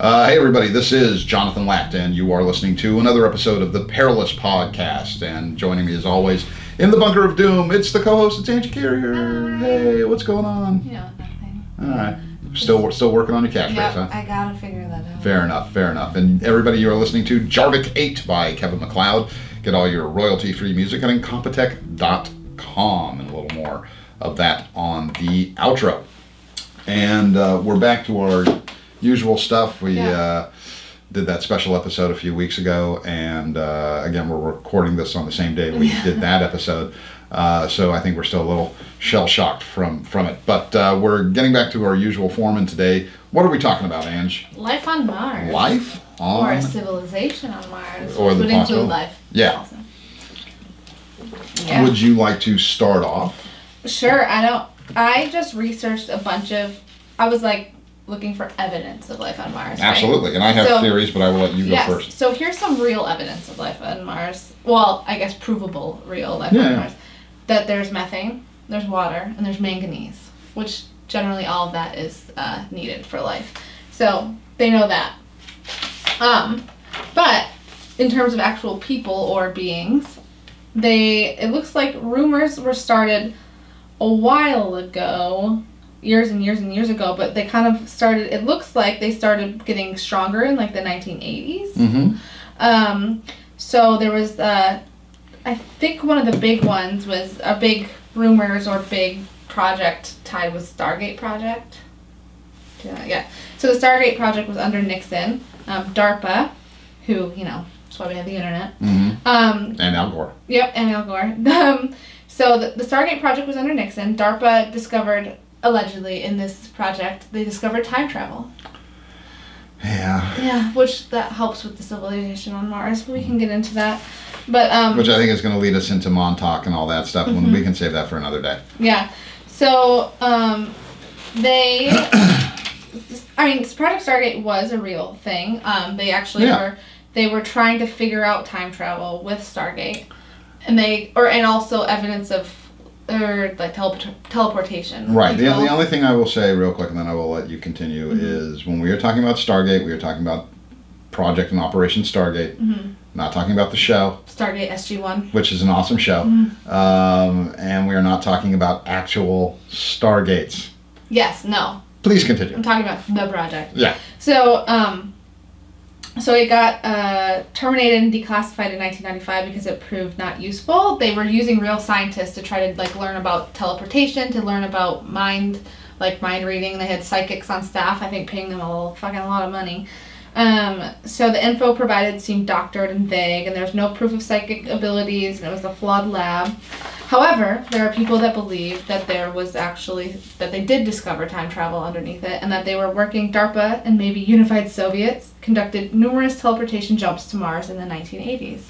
Hey everybody, this is Jonathan Latt, and you are listening to another episode of the Perilous Podcast. And joining me as always in the bunker of doom, it's the co-host, it's Angie Carrier. Hey, what's going on? Yeah, nothing. All right, still working on your catchphrase, huh? I gotta figure that out. Fair enough. And everybody, you are listening to Jarvik 8 by Kevin MacLeod. Get all your royalty-free music at incompetech.com, and a little more of that on the outro. And we're back to our usual stuff. We did that special episode a few weeks ago, and again, we're recording this on the same day we did that episode. So I think we're still a little shell-shocked from it. But we're getting back to our usual form, and today, what are we talking about, Ange? Life on Mars. Life on... Or a civilization on Mars. Or the would include life. Yeah. Also. Would you like to start off? Sure. I just researched a bunch of... I was like looking for evidence of life on Mars. Absolutely. Right? And I have theories, but I will let you go first. So here's some real evidence of life on Mars. Well, I guess provable real life on Mars. That there's methane, there's water, and there's manganese, which generally all of that is needed for life. So they know that. But in terms of actual people or beings, it looks like rumors were started a while ago, years and years ago, but they kind of started, it looks like they started getting stronger in like the 1980s. Mm-hmm. So there was, I think one of the big ones was a big rumors or big project tied with Stargate project. Yeah. So the Stargate project was under Nixon. DARPA, who, you know, that's why we have the internet. Mm-hmm. And Al Gore. Yep, and Al Gore. So the Stargate project was under Nixon. DARPA discovered, allegedly, in this project, they discovered time travel. Yeah. Yeah, which that helps with the civilization on Mars. We can get into that. But which I think is going to lead us into Montauk and all that stuff. Mm-hmm. When we can save that for another day. Yeah. So, this Project Stargate was a real thing. They actually were trying to figure out time travel with Stargate. And also evidence of teleportation. Right. The only thing I will say real quick, and then I will let you continue, is when we are talking about Stargate, we are talking about Project and Operation Stargate. Mm-hmm. Not talking about the show. Stargate SG-1. Which is an awesome show. Mm-hmm. And we are not talking about actual Stargates. Yes, no. Please continue. I'm talking about the project. Yeah. So, so it got terminated and declassified in 1995 because it proved not useful. They were using real scientists to try to learn about teleportation, to learn about mind reading. They had psychics on staff, I think paying them a lot of money. So the info provided seemed doctored and vague, and there was no proof of psychic abilities, and it was a flawed lab. However, there are people that believe that that they did discover time travel underneath it, and that they were working. DARPA and maybe unified Soviets conducted numerous teleportation jumps to Mars in the 1980s.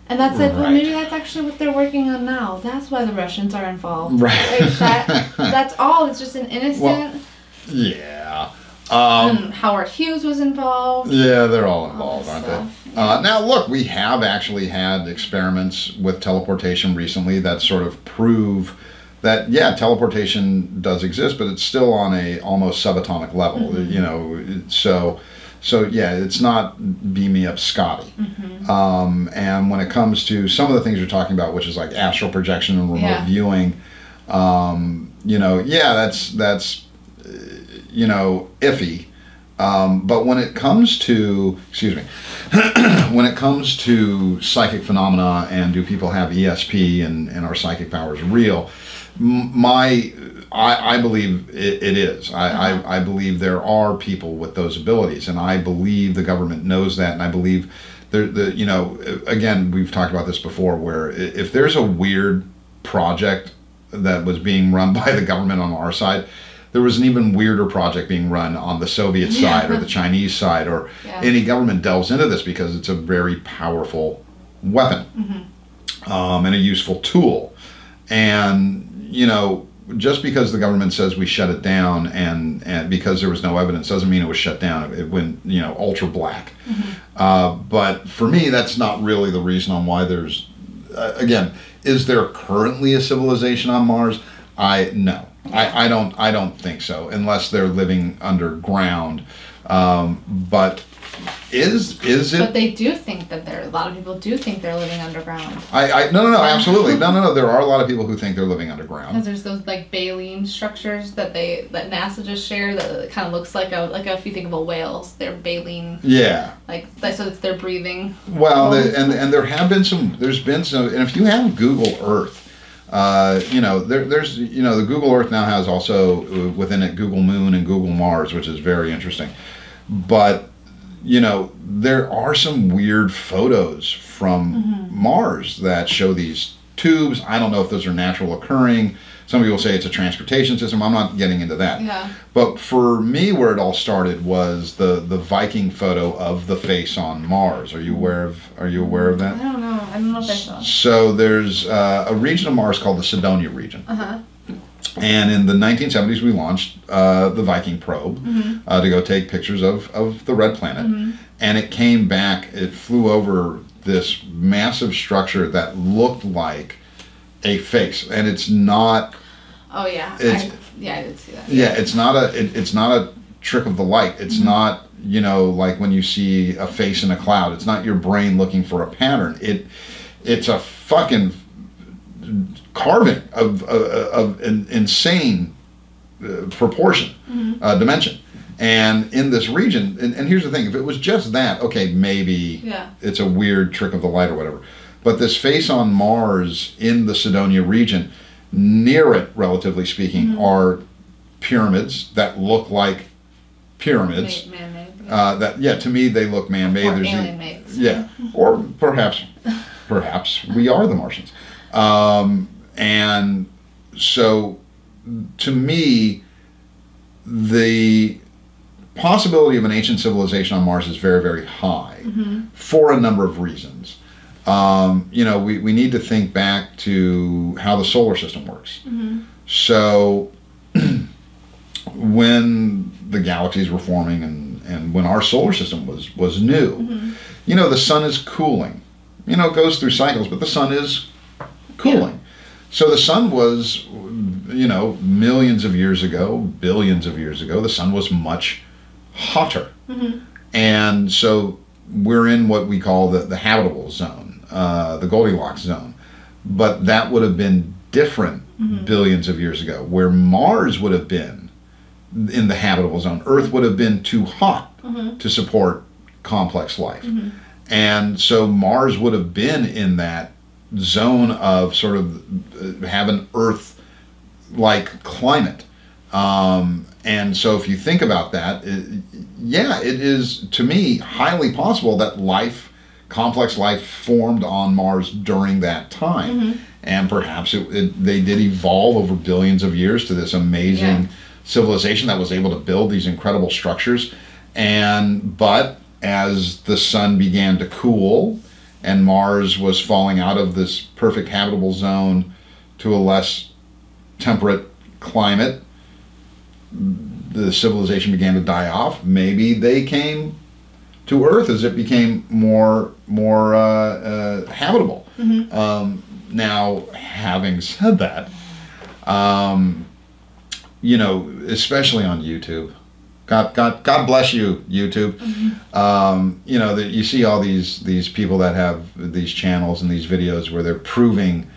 And that's it. Well, maybe that's actually what they're working on now. That's why the Russians are involved. Right. That's all. It's just an innocent... Well, yeah. Howard Hughes was involved. Yeah, they're all involved, aren't they? Yeah. Now, look, we have actually had experiments with teleportation recently that sort of prove that, teleportation does exist, but it's still on a almost subatomic level, mm-hmm. You know, so it's not beam me up Scotty. Mm-hmm. And when it comes to some of the things you're talking about, which is like astral projection and remote viewing, that's iffy. But when it comes to, when it comes to psychic phenomena and do people have ESP and are psychic powers real, I believe it is. I believe there are people with those abilities, and I believe the government knows that, and I believe again, we've talked about this before, where if there's a weird project that was being run by the government on our side, there was an even weirder project being run on the Soviet side or the Chinese side, or any government delves into this because it's a very powerful weapon, and a useful tool. And, just because the government says we shut it down and because there was no evidence doesn't mean it was shut down. It went, ultra black. But for me, that's not really the reason on why there's, again, is there currently a civilization on Mars? No. I don't think so, unless they're living underground But is it? But they do think that a lot of people do think they're living underground. No, absolutely. No. There are a lot of people who think they're living underground. Because there's those like baleen structures that NASA just shared that kind of looks like if you think of a whale, they're baleen. Yeah. So it's their breathing. Well, and there's been some, and if you have Google Earth, there's the Google Earth now has also within it Google Moon and Google Mars, which is very interesting. But there are some weird photos from Mars that show these tubes. I don't know if those are natural occurring. Some people say it's a transportation system. I'm not getting into that. Yeah. But for me, where it all started was the Viking photo of the face on Mars. Are you aware of that? I don't know if I saw. So there's a region of Mars called the Cydonia region. Uh-huh. And in the 1970s, we launched the Viking probe to go take pictures of the red planet. And it came back, it flew over this massive structure that looked like a face. And it's not... Oh, yeah. I did see that. Yeah, it's not a trick of the light. It's not, like when you see a face in a cloud. It's not your brain looking for a pattern. It's a fucking... carving of an insane proportion, dimension. And in this region, and here's the thing, if it was just that, okay, maybe it's a weird trick of the light or whatever. But this face on Mars in the Cydonia region, near it, relatively speaking, are pyramids that look like pyramids. Man-made. To me, they look man-made. Or alien-made. Yeah, or perhaps we are the Martians. And so, to me, the possibility of an ancient civilization on Mars is very, very high for a number of reasons. We need to think back to how the solar system works. So, when the galaxies were forming and when our solar system was new, the sun is cooling. It goes through cycles, but the sun is cooling. Yeah. So the sun was, millions of years ago, billions of years ago, the sun was much hotter. And so we're in what we call the habitable zone, the Goldilocks zone. But that would have been different billions of years ago, where Mars would have been in the habitable zone. Earth would have been too hot to support complex life. And so Mars would have been in that zone of sort of have an Earth-like climate. And so if you think about that, it is, to me, highly possible that complex life formed on Mars during that time. And perhaps they did evolve over billions of years to this amazing civilization that was able to build these incredible structures. But as the sun began to cool, and Mars was falling out of this perfect habitable zone to a less temperate climate, the civilization began to die off. Maybe they came to Earth as it became more habitable. Now, having said that, especially on YouTube, God bless you, YouTube. That you see all these people that have these channels and these videos where they're proving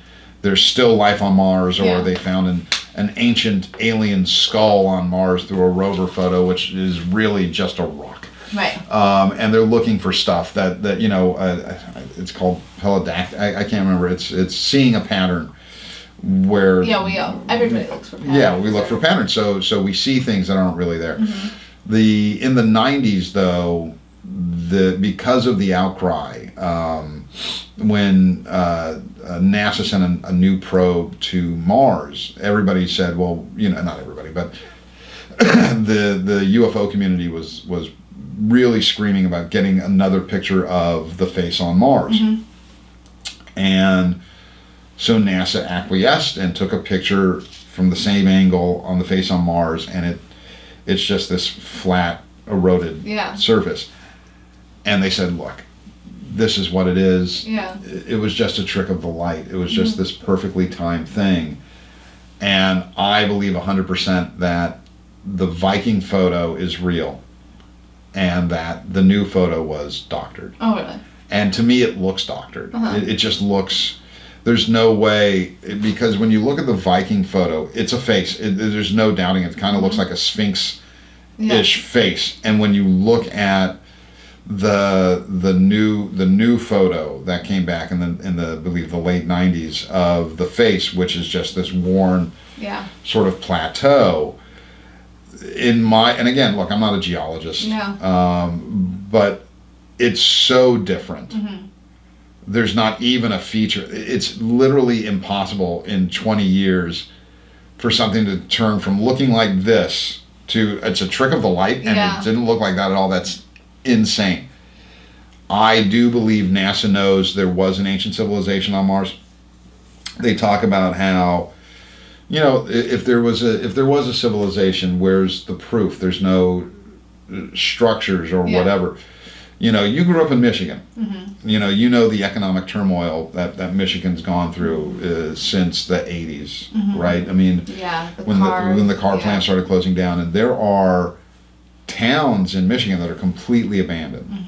there's still life on Mars, or they found an ancient alien skull on Mars through a rover photo, which is really just a rock. Right. And they're looking for stuff that it's called pelodactyl. I can't remember. It's seeing a pattern. Where everybody looks for patterns. Yeah, we look for patterns. So we see things that aren't really there. In the 90s, though, because of the outcry, when NASA sent a new probe to Mars, everybody said, well, not everybody, but the UFO community was really screaming about getting another picture of the face on Mars. And so NASA acquiesced and took a picture from the same angle on the face on Mars, and it's just this flat, eroded surface. And they said, look, this is what it is. It was just a trick of the light. It was just this perfectly timed thing. And I believe 100% that the Viking photo is real. and that the new photo was doctored. Oh, really? And to me, it looks doctored. It just looks. There's no way, because when you look at the Viking photo, it's a face. There's no doubting it. It kind of looks like a Sphinx-ish face. And when you look at the new photo that came back in the I believe the late 90s of the face, which is just this worn sort of plateau. And again, look, I'm not a geologist, but it's so different. There's not even a feature. It's literally impossible in 20 years for something to turn from looking like this to, it's a trick of the light, and it didn't look like that at all. That's insane. I do believe NASA knows there was an ancient civilization on Mars. They talk about how, you know, if there was a civilization, where's the proof? There's no structures or whatever. You know, you grew up in Michigan. You know the economic turmoil that Michigan's gone through since the 80s, right? I mean, when the car plants started closing down, and there are towns in Michigan that are completely abandoned.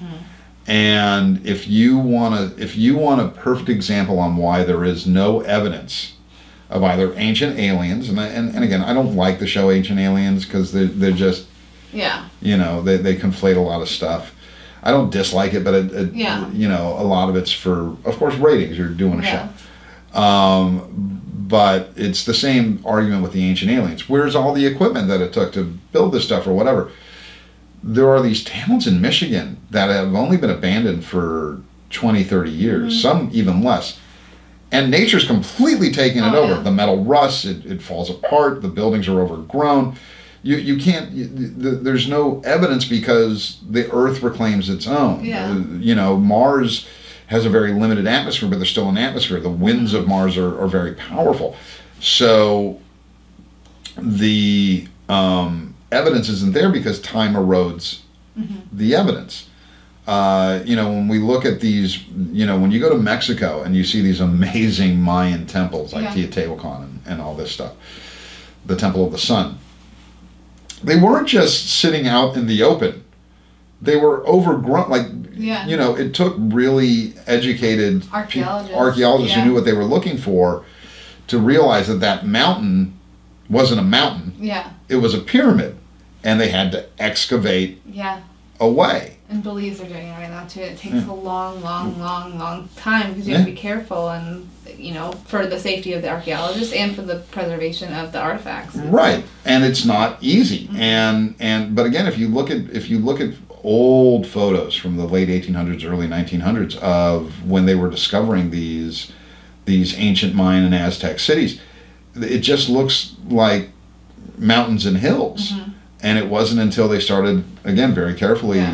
And if you want a perfect example on why there is no evidence of either ancient aliens, and again, I don't like the show Ancient Aliens because they're just you know, they conflate a lot of stuff. I don't dislike it, but you know, a lot of it's for, of course, ratings. You're doing a show. But it's the same argument with the Ancient Aliens. Where's all the equipment that it took to build this stuff or whatever? There are these towns in Michigan that have only been abandoned for 20, 30 years, some even less. And nature's completely taken it over. The metal rusts, it falls apart, the buildings are overgrown. You can't, there's no evidence because the Earth reclaims its own. You know, Mars has a very limited atmosphere, but there's still an atmosphere. The winds of Mars are very powerful. So the evidence isn't there because time erodes the evidence. You know, when we look at these, you know, when you go to Mexico and you see these amazing Mayan temples like Teotihuacan and all this stuff, the Temple of the Sun, they weren't just sitting out in the open. They were overgrown. Like, you know, it took really educated archaeologists who knew what they were looking for to realize that mountain wasn't a mountain. It was a pyramid. And they had to excavate away. And Belize are doing it right now too. It takes a long time because you have to be careful and, you know, for the safety of the archaeologists and for the preservation of the artifacts. Right, and it's not easy. But again, if you look at old photos from the late 1800s, early 1900s of when they were discovering these ancient Mayan and Aztec cities, it just looks like mountains and hills. And it wasn't until they started, again, very carefully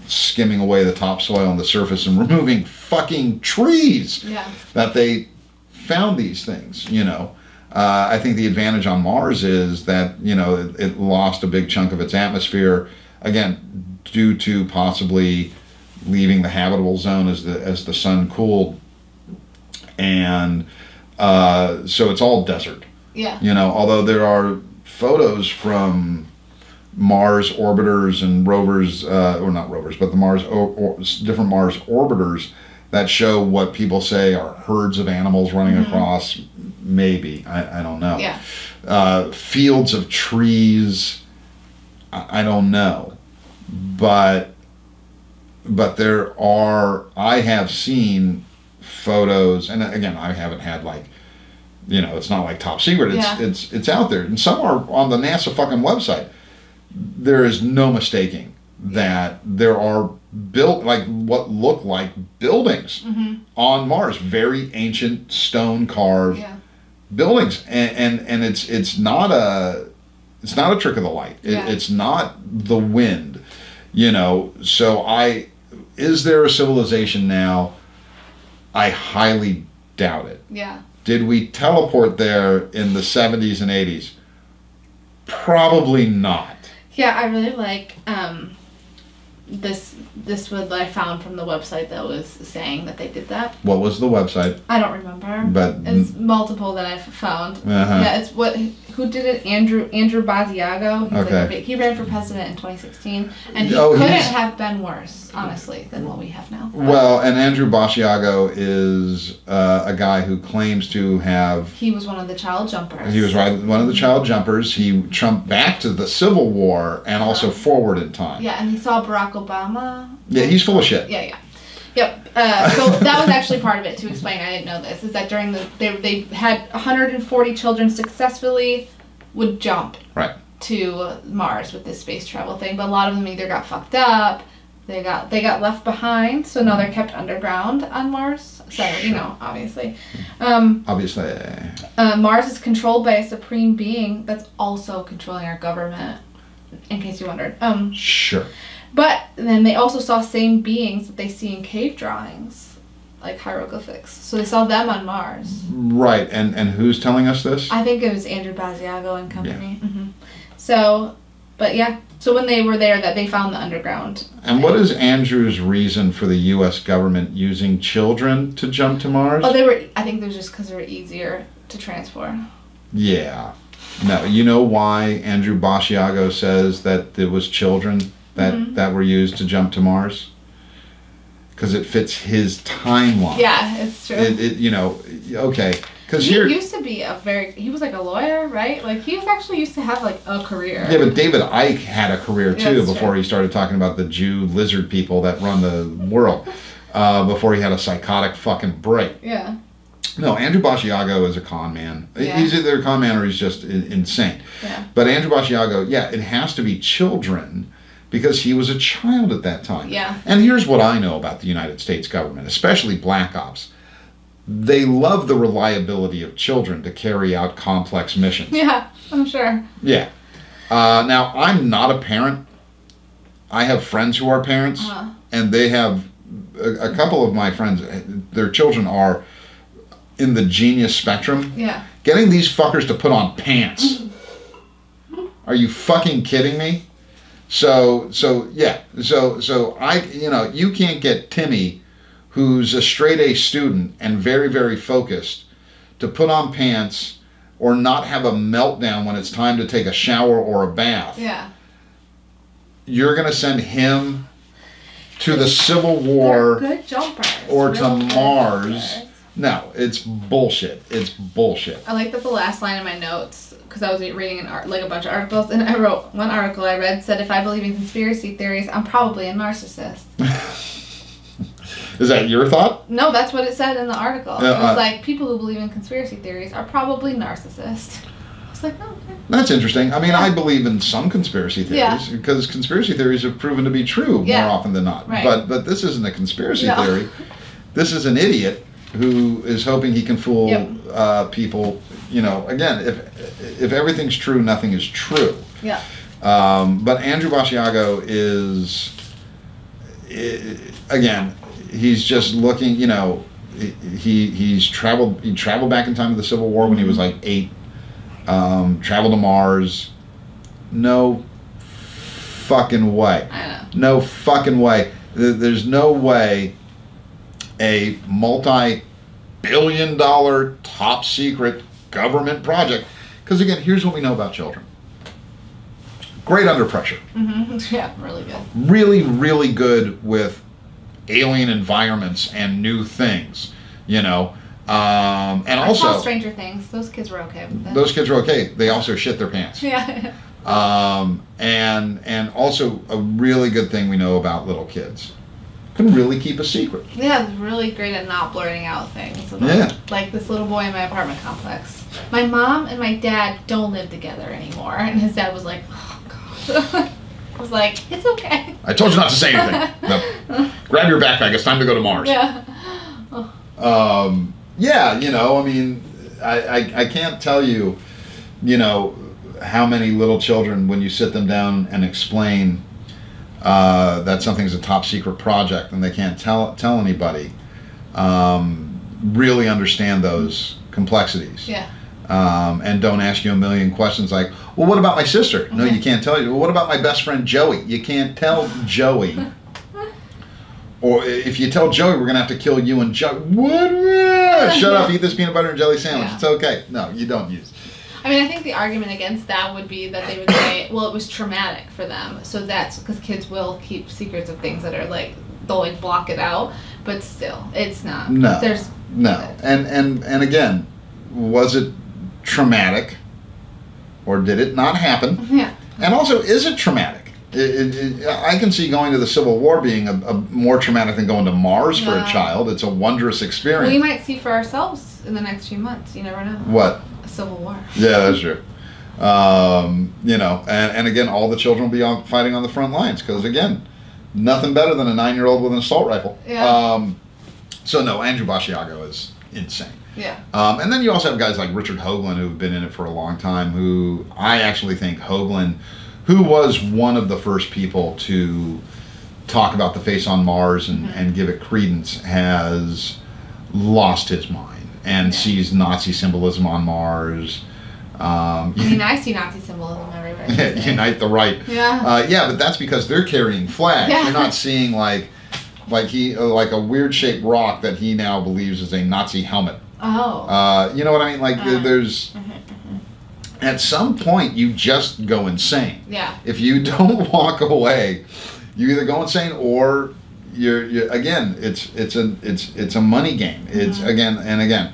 skimming away the topsoil on the surface and removing fucking trees that they found these things, you know. I think the advantage on Mars is that, you know, it lost a big chunk of its atmosphere, again, due to possibly leaving the habitable zone as the sun cooled. And so it's all desert. You know, although there are photos from Mars orbiters and rovers, or not rovers, but the different Mars orbiters that show what people say are herds of animals running across, maybe, I don't know. Fields of trees, I don't know. But I have seen photos, and again, I haven't had like, you know, it's not like top secret, it's out there. And some are on the NASA fucking website. There is no mistaking that there are built like what look like buildings on Mars, very ancient stone carved buildings, and it's not a trick of the light. It's not the wind, you know. So is there a civilization now? I highly doubt it. Did we teleport there in the 70s and 80s? Probably not. Yeah, I really like this one that I found from the website that was saying that they did that. What was the website? I don't remember. But it's multiple that I've found. Yeah, it's what who did it? Andrew Basiago. He's Okay. he ran for president in 2016, and he Oh, couldn't he's- have been worse, honestly, than what we have now. Well, and Andrew Basiago is a guy who claims to have. He was one of the child jumpers. He was one of the child jumpers. He jumped back to the Civil War and also forward in time. Yeah, and he saw Barack Obama. Yeah, he's full of shit. Yeah. Yep. So that was actually part of it, to explain. I didn't know this. Is that during they had 140 children successfully would jump Right. to Mars with this space travel thing, but a lot of them either got fucked up, they got left behind, so now they're kept underground on Mars. So obviously. Obviously. Mars is controlled by a supreme being that's also controlling our government. In case you wondered. Sure. But then they also saw same beings that they see in cave drawings, like hieroglyphics. So they saw them on Mars. Right, and who's telling us this? I think it was Andrew Basiago and company. Yeah. Mm-hmm. So, but yeah. So when they were there, that they found the underground. And what is Andrew's reason for the U.S. government using children to jump to Mars? Oh, I think it was just because they were easier to transport. Yeah. No, you know why Andrew Basiago says that it was children that were used to jump to Mars? Because it fits his timeline. Yeah, it's true. Okay. Because he used to be he was like a lawyer, right? Like he was actually used to have like a career. Yeah, but David Icke had a career too before true. he started talking about the Jew lizard people that run the world. Before he had a psychotic fucking break. Yeah. No, Andrew Basiago is a con man. Yeah. He's either a con man or he's just insane. Yeah. But Andrew Basiago, it has to be children because he was a child at that time. Yeah. And here's what I know about the United States government, especially black ops. They love the reliability of children to carry out complex missions. Yeah, I'm sure. Yeah. Now, I'm not a parent. I have friends who are parents, and they have a couple of my friends, their children are in the genius spectrum. Yeah. Getting these fuckers to put on pants. Are you fucking kidding me? So you can't get Timmy, who's a straight A student and very, very focused, to put on pants or not have a meltdown when it's time to take a shower or a bath. Yeah. You're going to send him to the Civil War good jumpers. or to Mars. No, it's bullshit. It's bullshit. I like that the last line in my notes, because I was reading a bunch of articles, and I wrote one article I read said, if I believe in conspiracy theories, I'm probably a narcissist. Is that your thought? No, that's what it said in the article. It was like, people who believe in conspiracy theories are probably narcissists. It's like, oh, okay. That's interesting. I mean, I believe in some conspiracy theories because conspiracy theories have proven to be true more often than not. Right. But this isn't a conspiracy theory. This is an idiot who is hoping he can fool people. Again, if everything's true, nothing is true. Yeah. But Andrew Basiago is, again, he's just looking. He traveled back in time to the Civil War when he was like 8. Traveled to Mars. No fucking way. I know. No fucking way. There's no way a multi-billion-dollar top secret government project. Because again, here's what we know about children. Great under pressure. Mm-hmm. Yeah, really good. Really, really good with alien environments and new things. And I also saw Stranger Things. Those kids were okay with that. those kids are okay. They also shit their pants. Yeah. And also a really good thing we know about little kids. Can really keep a secret. Yeah, it's really great at not blurting out things. Like this little boy in my apartment complex. My mom and my dad don't live together anymore. And his dad was like, oh, God. I was like, it's okay. I told you not to say anything. No. Grab your backpack. It's time to go to Mars. Yeah. I can't tell you, how many little children, when you sit them down and explain that something's a top secret project and they can't tell anybody, really understand those complexities. Yeah. And don't ask you a million questions like, well, what about my sister? No, you can't tell you. Well, what about my best friend Joey? You can't tell Joey. Or if you tell Joey, we're going to have to kill you and Joey. What? Shut up, eat this peanut butter and jelly sandwich. Yeah. It's okay. No, you don't use. I mean, I think the argument against that would be that they would say, well, it was traumatic for them. So that's because kids will keep secrets of things that are like, they'll like block it out. But still, it's not. No. There's no. And again, was it traumatic or did it not happen? Yeah. And also, is it traumatic? I can see going to the Civil War being a more traumatic than going to Mars for a child. It's a wondrous experience. We might see for ourselves in the next few months. You never know. What? A Civil War. Yeah, that's true. You know, and again, all the children will be fighting on the front lines because, again, nothing better than a 9-year-old with an assault rifle. Yeah. So, no, Andrew Basiago is insane. Yeah. And then you also have guys like Richard Hoagland who've been in it for a long time, who I actually think Hoagland, who was one of the first people to talk about the face on Mars and give it credence, has lost his mind and sees Nazi symbolism on Mars. I mean, I see Nazi symbolism everywhere. Unite the right. Yeah. Yeah, but that's because they're carrying flags. Yeah. You're not seeing like a weird shaped rock that he now believes is a Nazi helmet. Oh. You know what I mean? Like there's. At some point, you just go insane. Yeah. If you don't walk away, you either go insane or you're again. It's a money game. It's again.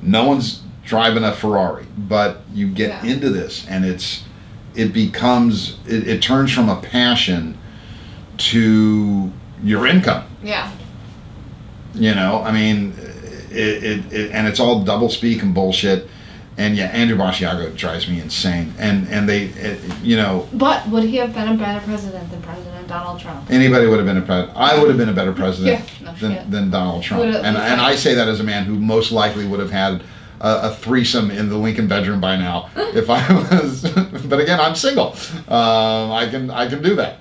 No one's driving a Ferrari, but you get into this, and it becomes it turns from a passion to your income. Yeah. You know, I mean, and it's all double speak and bullshit. And yeah, Andrew Basiago drives me insane. And they, you know. But would he have been a better president than President Donald Trump? Anybody would have been a president. I would have been a better president than Donald Trump. And I say that as a man who most likely would have had a threesome in the Lincoln bedroom by now if I was. But again, I'm single. I can do that.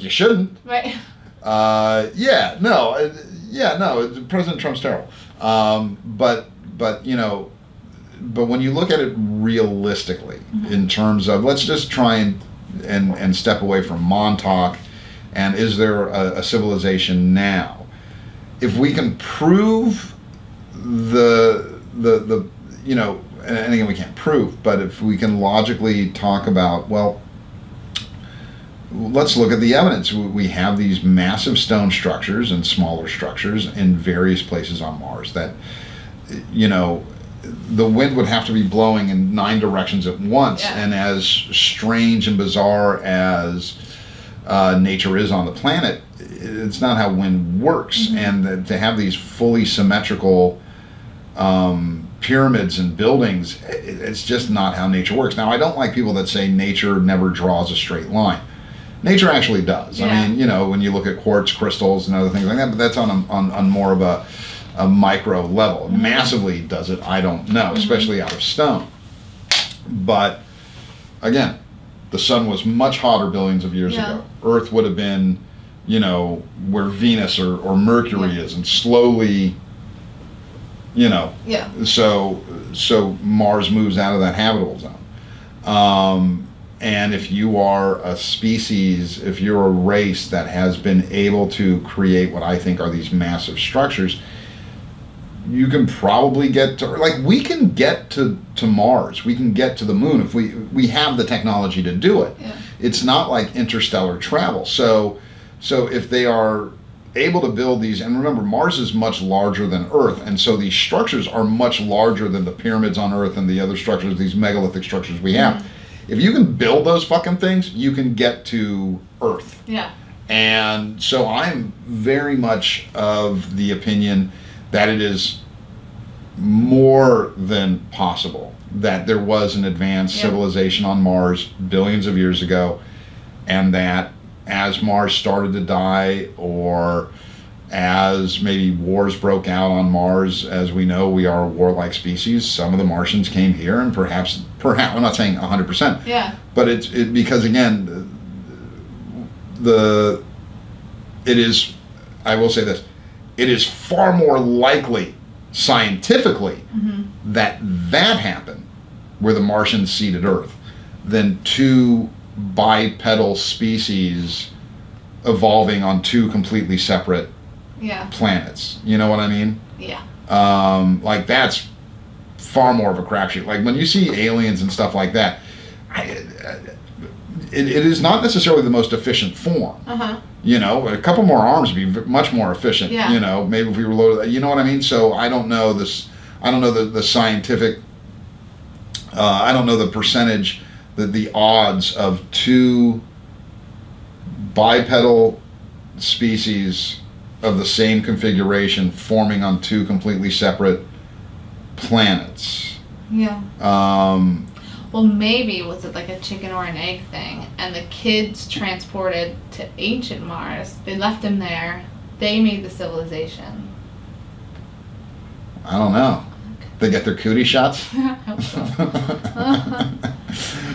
You shouldn't. Right. No. President Trump's terrible. But you know. But when you look at it realistically, in terms of, let's just try and step away from Montauk, and is there a civilization now? If we can prove the you know, and again we can't prove, but if we can logically talk about, well, let's look at the evidence. We have these massive stone structures and smaller structures in various places on Mars that, you know, the wind would have to be blowing in 9 directions at once. And as strange and bizarre as nature is on the planet, it's not how wind works. And to have these fully symmetrical pyramids and buildings, it's just not how nature works. Now, I don't like people that say nature never draws a straight line. Nature actually does. I mean, you know, when you look at quartz crystals and other things like that, but that's on more of a micro level. Massively does it, I don't know, especially out of stone. But again, the sun was much hotter billions of years ago. Earth would have been, you know, where Venus or Mercury is, and slowly, you know, so Mars moves out of that habitable zone. And if you are a species, if you're a race that has been able to create what I think are these massive structures, you can probably get to, like, we can get to Mars, we can get to the moon if we have the technology to do it. It's not like interstellar travel. So if they are able to build these, and remember, Mars is much larger than Earth, and so these structures are much larger than the pyramids on Earth and the other structures, these megalithic structures we have. If you can build those fucking things, you can get to Earth. And so I'm very much of the opinion that it is more than possible that there was an advanced civilization on Mars billions of years ago, and that as Mars started to die, or as maybe wars broke out on Mars, as we know we are a warlike species, some of the Martians came here, and perhaps I'm not saying 100%, but it's because again, it is, I will say this, it is far more likely scientifically that happened where the Martians seeded Earth than two bipedal species evolving on two completely separate planets. You know what I mean? Like, that's far more of a crapshoot. Like when you see aliens and stuff like that, it is not necessarily the most efficient form. You know, a couple more arms would be much more efficient. Yeah. You know, maybe if we were loaded, you know what I mean? So I don't know this. I don't know the scientific. I don't know the percentage, the odds of two bipedal species of the same configuration forming on two completely separate planets. Yeah. Well, maybe was it like a chicken or an egg thing, and the kids transported to ancient Mars. They left them there. They made the civilization. I don't know. They get their cootie shots. I hope so.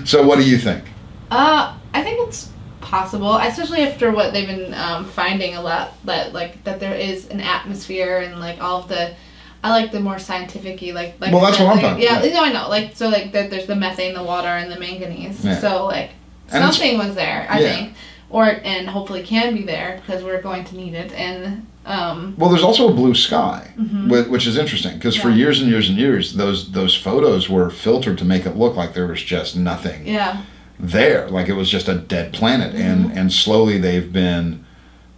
So, what do you think? I think it's possible, especially after what they've been finding a lot, that there is an atmosphere and like all of the. I like the more scientific-y, like well, that's what I'm talking about. Yeah, no, I know. Like, so, like, that there's the methane, the water, and the manganese. Yeah. So, like, And something was there, I think. And hopefully can be there, because we're going to need it. And, well, there's also a blue sky, which is interesting, because for years and years and years, those photos were filtered to make it look like there was just nothing there. Like, it was just a dead planet. And slowly they've been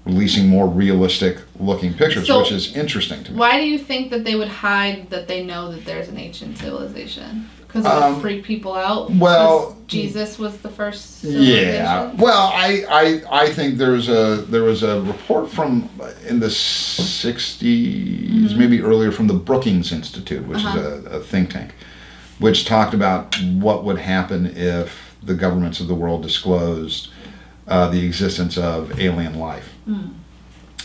releasing more realistic looking pictures, So, which is interesting to me. why do you think that they would hide that they know that there's an ancient civilization? Because it would freak people out? Well, 'Cause Jesus was the first civilization? Yeah. Well, I think there was a report from in the 60s, maybe earlier, from the Brookings Institute, which is a think tank, which talked about what would happen if the governments of the world disclosed the existence of alien life.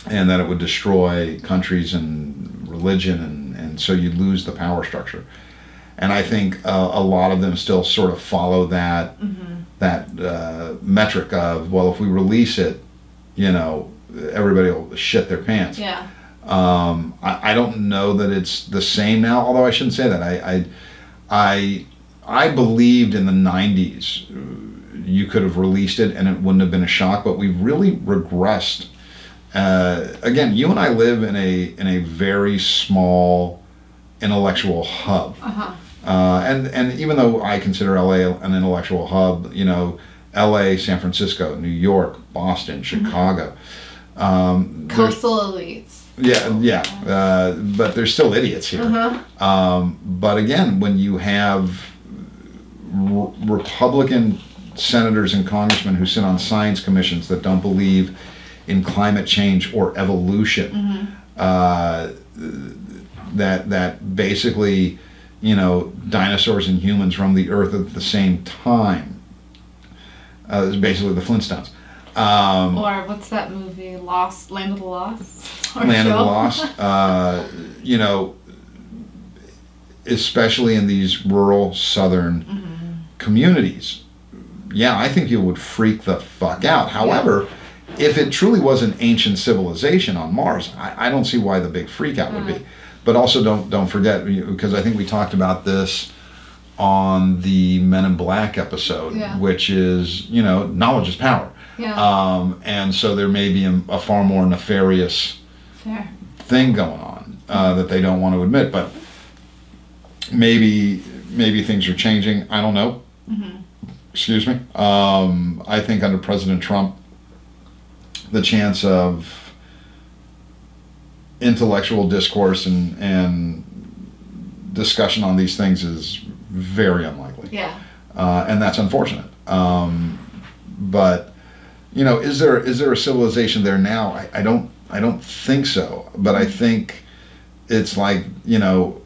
And that it would destroy countries and religion, and so you'd lose the power structure. And I think a lot of them still sort of follow that metric of, well, if we release it, you know, everybody will shit their pants. Yeah. I don't know that it's the same now, although I shouldn't say that. I believed in the 90s you could have released it and it wouldn't have been a shock, but we've really regressed. Again, you and I live in a very small intellectual hub. And even though I consider LA an intellectual hub, you know, LA, San Francisco, New York, Boston, Chicago. Coastal elites. Yeah. But there's still idiots here. But again, when you have Republican senators and congressmen who sit on science commissions that don't believe in climate change or evolution, that basically, you know, dinosaurs and humans roamed the earth at the same time. It's basically the Flintstones. Or what's that movie? Lost, Land of the Lost? Land of the Lost. You know, especially in these rural southern communities. Yeah, I think you would freak the fuck out. However, if it truly was an ancient civilization on Mars, I don't see why the big freak out would be. But also don't forget, because I think we talked about this on the Men in Black episode, which is, you know, knowledge is power. And so there may be a far more nefarious thing going on that they don't want to admit. But maybe things are changing. I don't know. Excuse me. I think under President Trump, the chance of intellectual discourse and discussion on these things is very unlikely. And that's unfortunate. But you know, is there a civilization there now? I don't think so. But I think it's like, you know,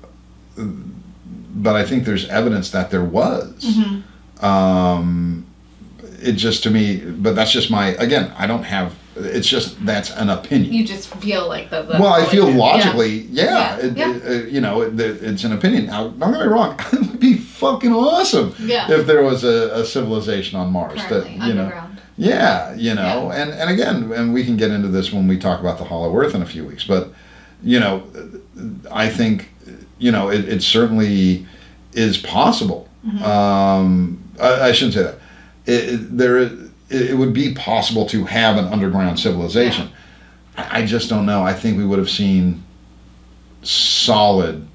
but I think there's evidence that there was. It just, to me, but that's just my, again, I don't have, it's just, that's an opinion. You just feel like that. Well, I feel logically, you know, it's an opinion. Now, don't get me wrong, it would be fucking awesome if there was a civilization on Mars. Currently, that, you underground. know, you know, and again, and we can get into this when we talk about the Hollow Earth in a few weeks, but, you know, I think, you know, it certainly is possible. I shouldn't say that. It would be possible to have an underground civilization. I just don't know. I think we would have seen solid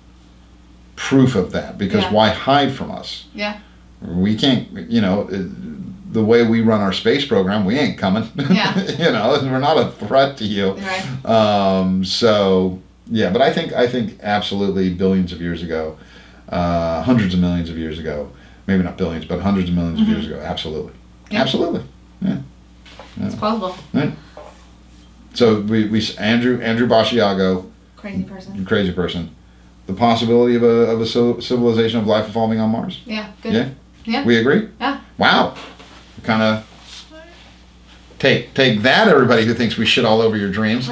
proof of that, because why hide from us? Yeah. We can't, the way we run our space program, we ain't coming. Yeah. We're not a threat to you. Right. So, yeah, but I think absolutely billions of years ago, hundreds of millions of years ago, maybe not billions, but hundreds of millions of years ago, absolutely. Yeah. Absolutely. Yeah. It's possible. Right. So we Andrew Basiago, crazy person. The possibility of a civilization of life evolving on Mars. Yeah. Good. Yeah. Yeah. We agree. Yeah. Wow. Kind of take that, everybody who thinks we shit all over your dreams.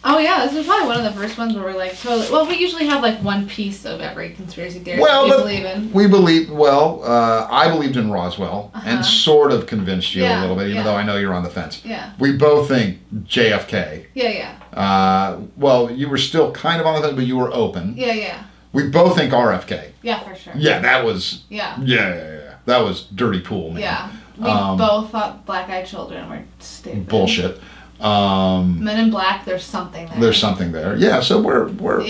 Oh yeah, this is probably one of the first ones where we're like totally. Well, we usually have like one piece of every conspiracy theory that we believe in. We believe. Well, I believed in Roswell and sort of convinced you a little bit, even though I know you're on the fence. Yeah. We both think JFK. Yeah. Well, you were still kind of on the fence, but you were open. Yeah. We both think RFK. Yeah, for sure. Yeah, that was. Yeah. Yeah. That was dirty pool, man. Yeah. We both thought black-eyed children were stupid. Bullshit. Men in Black, there's something there. There's something there. Yeah, so we're we're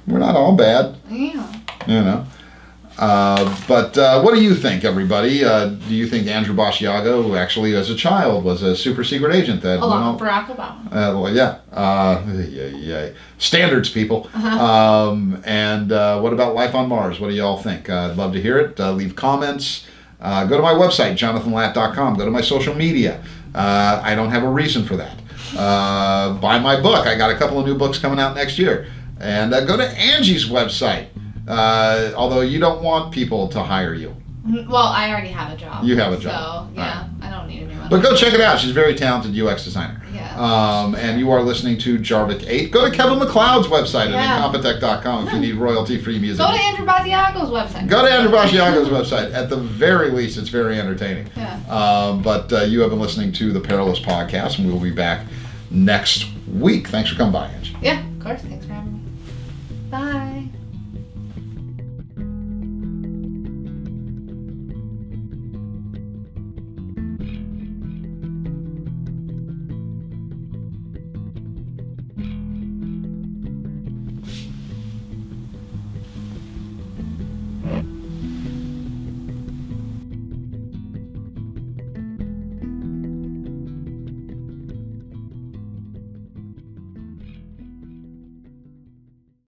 not all bad. Yeah. But what do you think, everybody? Do you think Andrew Basiago, who actually as a child was a super secret agent that along with Barack Obama? Well, yeah. Standards, people. And what about life on Mars? What do y'all think? I'd love to hear it. Leave comments. Go to my website, jonathanlatt.com. Go to my social media. I don't have a reason for that. Buy my book. I got a couple of new books coming out next year. And go to Angie's website. Although you don't want people to hire you. Well, I already have a job. You have a job. So, yeah, I don't need a new one. But go check it out. She's a very talented UX designer. Yeah. And you are listening to Jarvik 8. Go to Kevin McLeod's website at incompetech.com if you need royalty-free music. Go to Andrew Basiago's website. Go to Andrew Basiago's website. At the very least, it's very entertaining. Yeah. But you have been listening to the Perilous Podcast, and we will be back next week. Thanks for coming by, Angie. Yeah, of course. Thanks for having me. Bye.